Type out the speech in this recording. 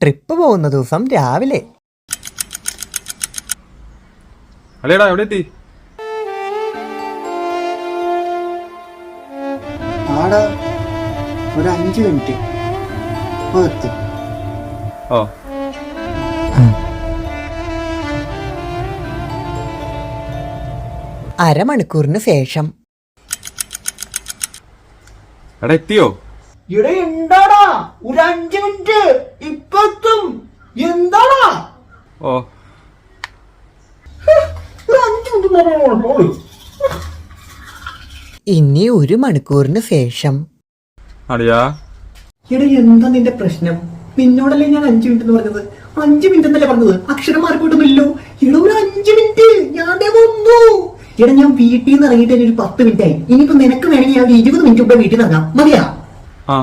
Trip പോകുന്ന ദിവസം രാവിലെ. അല്ലേടാ എവിടെ എത്തി? ആടാ ഒരു 5 മിനിറ്റ് എത്തും. ഓ അരമണിക്കൂറിന് ശേഷം. എടാ എത്തിയോ? ഇവിടെ എന്താടാ ഒരു 5 മിനിറ്റ് ഇപ്പൊ എത്തും. എന്താടാ ഓ ഒരു 5 മിനിറ്റ്. ഇനി 1 മണിക്കൂറിന് ശേഷം. അടിയാ എടാ എന്താ നിന്റെ പ്രശ്നം? നിന്നോടല്ലേ ഞാൻ 5 മിനിറ്റ് എന്ന് പറഞ്ഞത്? 5 മിനിറ്റ് എന്നല്ലേ പറഞ്ഞത്? അക്ഷരം മാറിപ്പോയിട്ടൊന്നുമില്ലോ. എടാ ഒരു 5 മിനിറ്റ് ഞാൻ വന്നു. എടാ ഞാൻ വീട്ടിൽ നിന്ന് ഇറങ്ങിയിട്ട് ഒരു 10 മിനിറ്റ് ആയി. ഇനിയിപ്പോ നിനക്ക് വേണമെങ്കിൽ ഞാൻ 20 മിനിറ്റ് മുമ്പേ വീട്ടിൽ നിന്ന് ഇറങ്ങാം. മതിയാ? ആ